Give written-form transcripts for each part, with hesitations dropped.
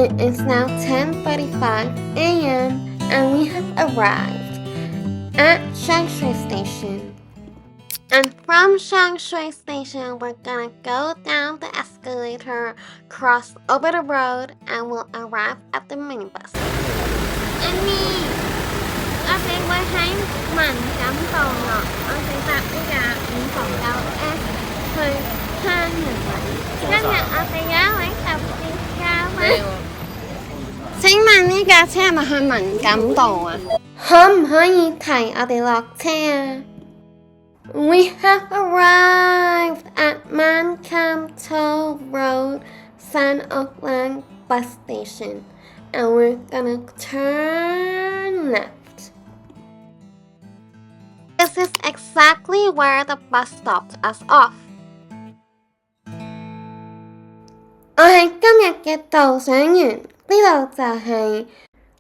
It is now 10:45 a.m. and we have arrived at Shangshui Station. And from Shangshui Station, we're gonna go down the escalator, cross over the road, and we'll arrive at the minibus. Annie, 我哋會喺文錦渡落，我哋搭呢架509S 去香園圍。今日我哋有一位特別嘉賓。請問呢架車係咪去文錦渡啊？可唔可以提我哋落車啊？We have arrived at Man Kam To Road, San Uk Leng bus station, and we're gonna turn left. This is exactly where the bus stopped us off. 我係今日嘅導賞員，呢度就係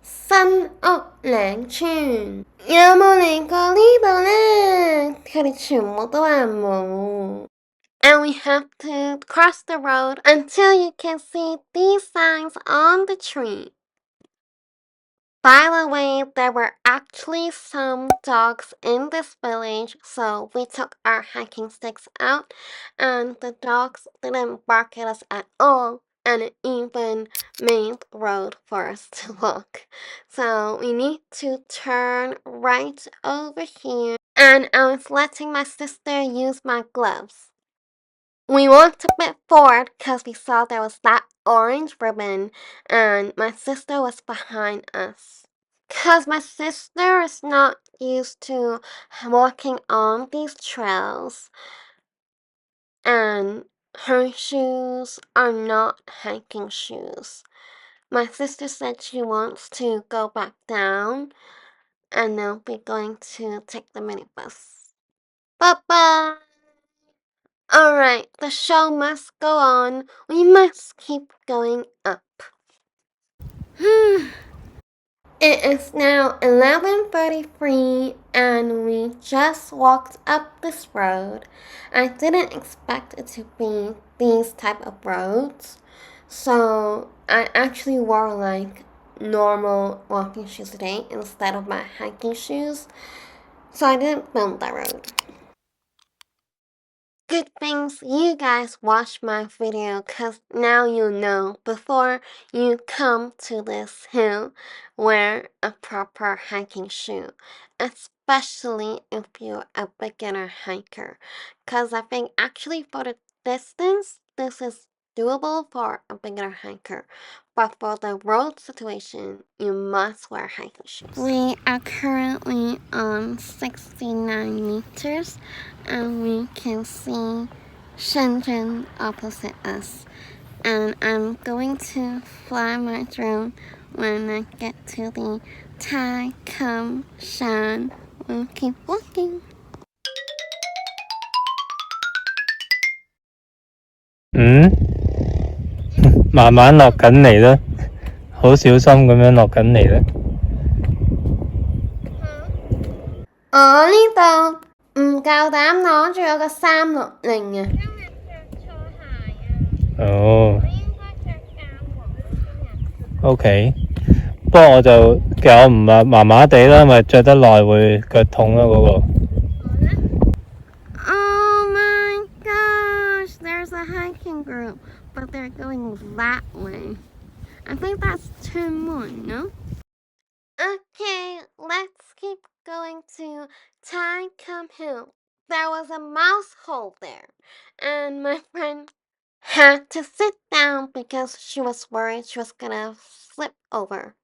新屋嶺村。有冇嚟過呢度呢？佢哋全部都話冇。And we have to cross the road until you can see these signs on the tree. By the way, there were actually some dogs in this village, so we took our hiking sticks out, and the dogs didn't bark at us at all, and it even made the road for us to walk. So we need to turn right over here, and I was letting my sister use my gloves. We walked a bit forward because we saw there was that orange ribbon, and my sister was behind us. Because my sister is not used to walking on these trails, and her shoes are not hiking shoes. My sister said she wants to go back down, and then we're going to take the minibus. Bye-bye! Alright, the show must go on. We must keep going up. It is now 11:33 and we just walked up this road. I didn't expect it to be these type of roads, so I actually wore like normal walking shoes today instead of my hiking shoes, so I didn't film that road. Good things you guys watched my video, cause now you know before you come to this hill, wear a proper hiking shoe, especially if you're a beginner hiker, cause I think actually for the distance this is doable for a beginner hiker, but for the road situation you must wear hiking shoes. We are currently on 69 meters and we can see Shenzhen opposite us, and I'm going to fly my drone when I get to the Tai Kom Shan. We'll keep walking. 慢慢落緊嚟啦，好小心咁樣落緊嚟啦。我呢度唔夠膽攞住我個360啊！今日着錯鞋啊！我應該着夾黃OK， 不過我就腳唔係麻麻地啦，咪着得耐會腳痛啦嗰個。Oh my gosh! There's a hiking group, but they're going that way. I think that's turn 1, no? Okay, let's keep going to Tai Kom Hill. There was a mouse hole there, and my friend had to sit down because she was worried she was gonna slip over.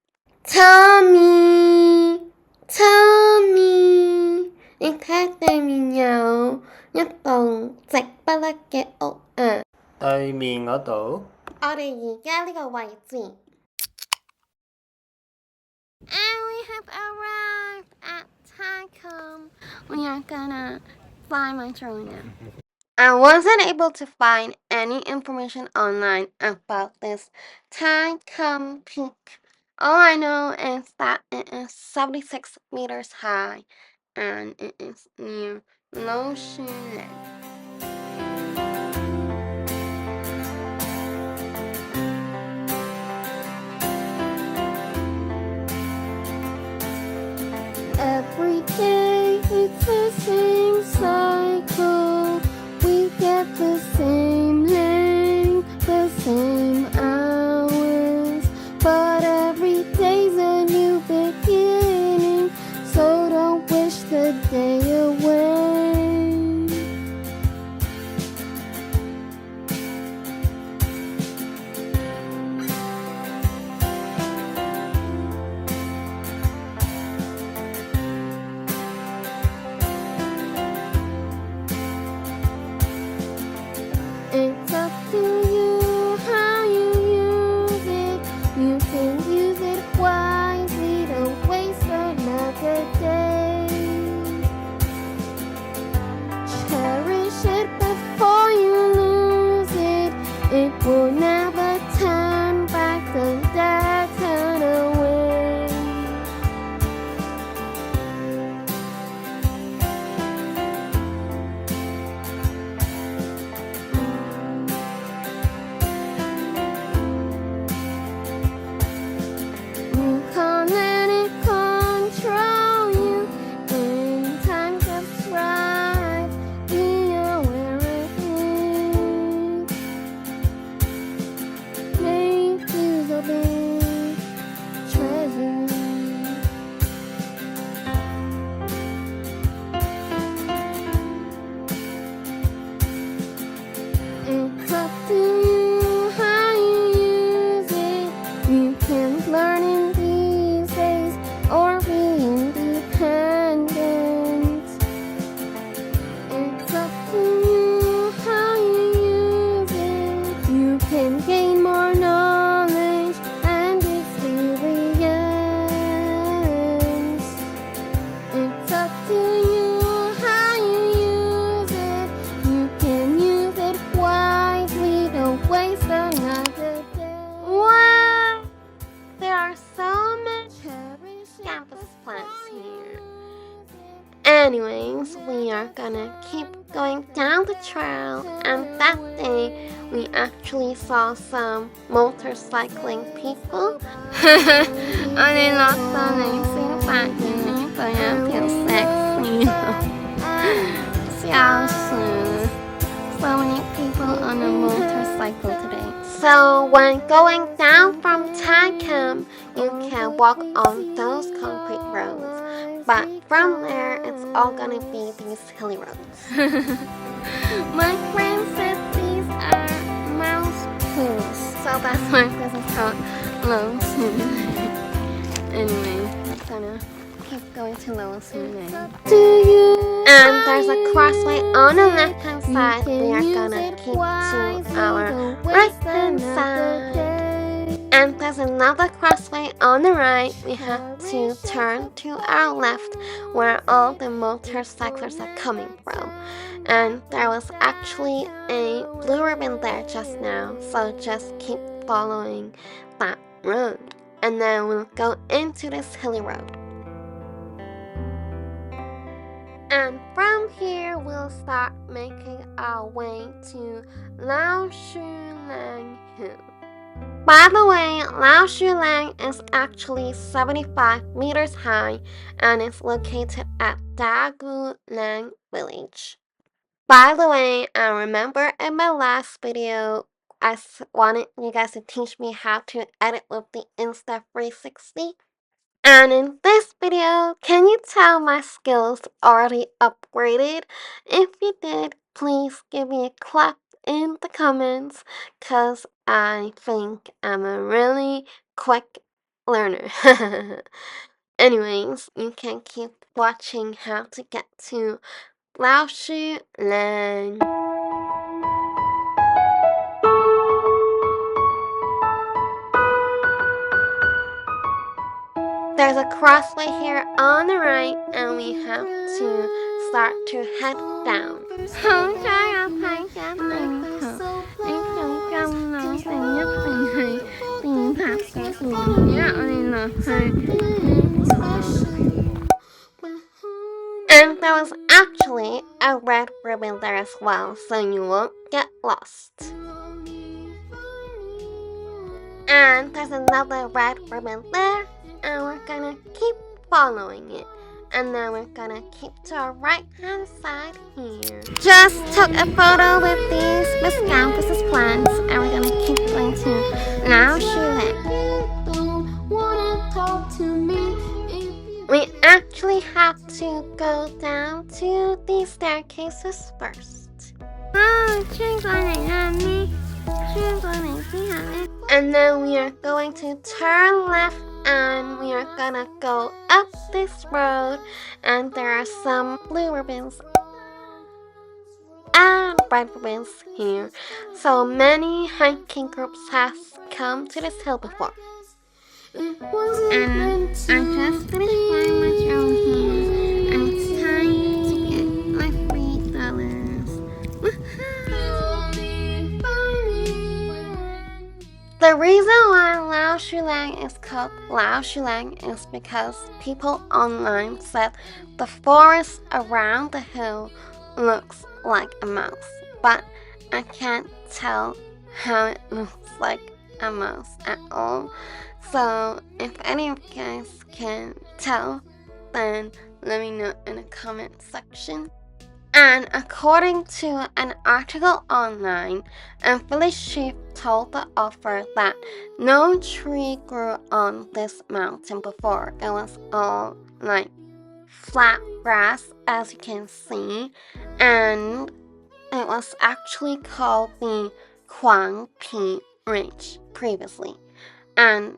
Tommy! Tommy! 你睇對面有一棟直不甩嘅屋啊！對面嗰度？我哋而家呢個位置。And we have arrived at Tai Kom. We are gonna fly my drone now. I wasn't able to find any information online about this Tai Kom peak. All I know is that it is 76 meters high and it is near Lao Shue Ling. can gain more knowledge and experience. It's up to you how you use it. You can use it wisely, don't waste another day. Wow! There are so many campus plants here. Anyways, we are gonna keep going down the trail, and that day we actually saw some motorcycling people. 我哋落到嚟先發現呢度有條石線笑死 So many people on a motorcycle today. So when going down from Tai Kom, you can walk on those concrete roads. But from there, it's all gonna be these hilly roads. My friend said these are mouse poos, so that's why this is called Lao Shue Ling. Anyway, we're gonna keep going to Lao Shue Ling. And there's a crossway on the left-hand side. We are gonna keep to our right-hand side. And there's another crossway on the right. We have to turn to our left where all the motorcyclists are coming from. And there was actually a blue ribbon there just now, so just keep following that road. And then we'll go into this hilly road. And from here, we'll start making our way to Lao Shue Ling Hill. By the way, Lao Shue Ling is actually 75 meters high and is located at Ta Kwu Leng Village. By the way, I remember in my last video, I wanted you guys to teach me how to edit with the Insta360. And in this video, can you tell my skills already upgraded? If you did, please give me a clap in the comments, cause I think I'm a really quick learner. Anyways, you can keep watching how to get to Lao Shue Ling. There's a crossway here on the right, and we have to start to head down. And there was actually a red ribbon there as well, so you won't get lost. And there's another red ribbon there, and we're gonna keep following it. And then we're gonna keep to our right-hand side here. Just took a photo with these Miss Campus's plants, and we're gonna keep going to Lao Shue Ling. We actually have to go down to these staircases first. And then we are going to turn left, and we are gonna go up this road, and there are some blue ribbons and red ribbons here. So many hiking groups have come to this hill before. And I just finished buying my drone here, and it's time to get my $3. The reason why Lao Shue Ling is called Lao Shue Ling is because people online said the forest around the hill looks like a mouse, but I can't tell how it looks like a mouse at all. So if any of you guys can tell, then let me know in the comment section. And according to an article online, a village chief told the author that no tree grew on this mountain before. It was all like flat grass, as you can see, and it was actually called the Quang Pi Ridge previously, and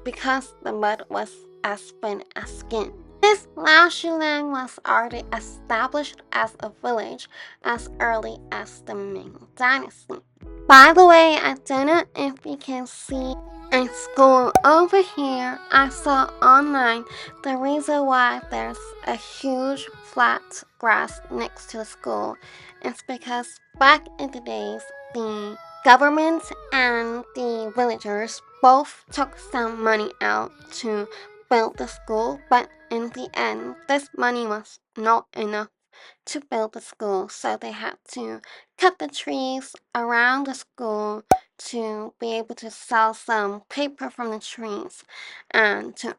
because the mud was as thin as skin. This Lao Shue Ling was already established as a village as early as the Ming Dynasty. By the way, I don't know if you can see a school over here. I saw online the reason why there's a huge flat grass next to the school is because back in the days, the government and the villagers both took some money out to build the school, but in the end, this money was not enough to build the school, so they had to cut the trees around the school to be able to sell some paper from the trees and to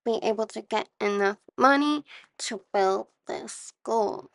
be able to get enough money to build this school.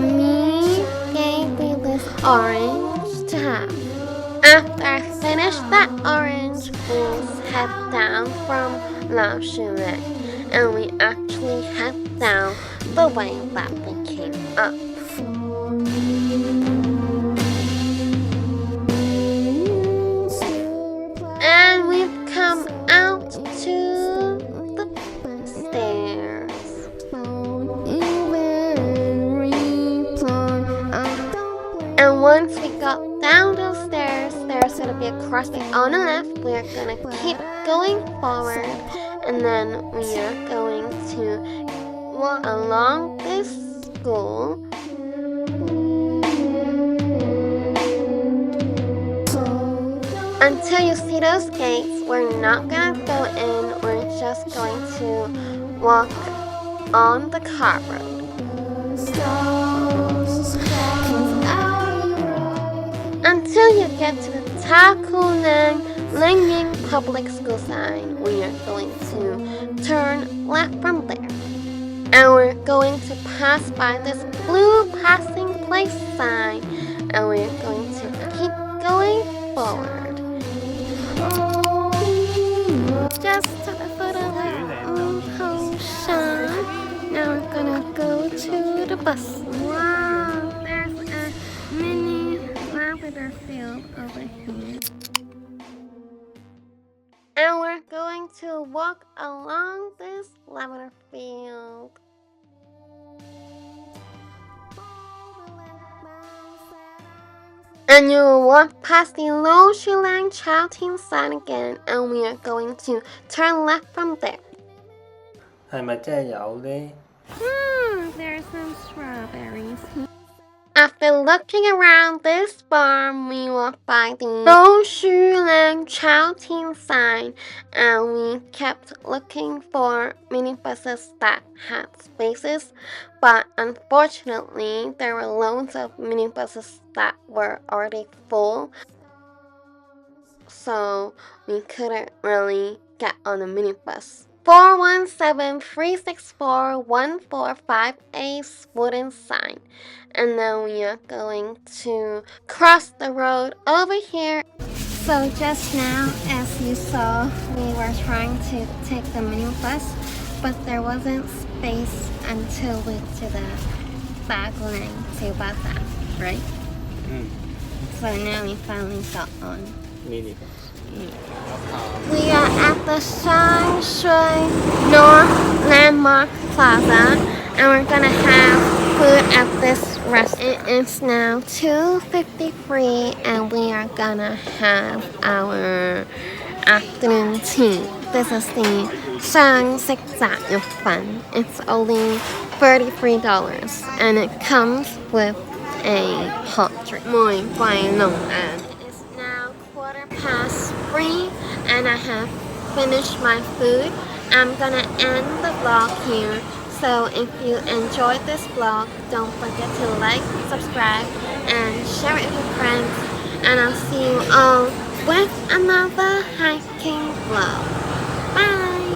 Me gave me this orange to have. After I finished that orange, we head down from Lao Shue Ling, and we actually head down the way that we came up. And we've come out to the stairs. And once we got down those stairs, there's gonna be a crossing on the left. We're gonna keep going forward, and then we are going to walk along this school. Until you see those gates, we're not gonna go in, we're just going to walk on the car road. Until you get to the Ta Kwu Leng public school sign, we are going to turn left from there. And we're going to pass by this blue passing place sign, and we're going to keep going forward. Just to the foot of the ocean. Now we're gonna go to the bus. Wow, there's a mini lavender field over here. And we're going to walk along this lavender field. And you'll walk past the Lao Shue Ling shouting sign again, and we are going to turn left from there. 係咪真係有呢？ There's some strawberries. After looking around this farm, we walked by the Lao Shue Ling shouting sign, and we kept looking for minibuses that had spaces, but unfortunately, there were loads of minibuses that were already full, so we couldn't really get on the minibus. 417-364-1458 wooden sign, and then we are going to cross the road over here. So just now, as you saw, we were trying to take the minibus, but there wasn't space until we to the Ta Kwu Leng to Bata, right? So now we finally got on. minibus. We are at the San Uk North Landmark Plaza, and we're gonna have food at this restaurant. It's now 2:53, and we are gonna have our afternoon tea. This is the Sang Sik Za Uk Fan. It's only $33, and it comes with a hot drink. Muy Bai Long An. It is now 3:15, and I have finished my food. I'm gonna end the vlog here. So if you enjoyed this vlog, don't forget to like, subscribe, and share it with friends. And I'll see you all with another hiking vlog.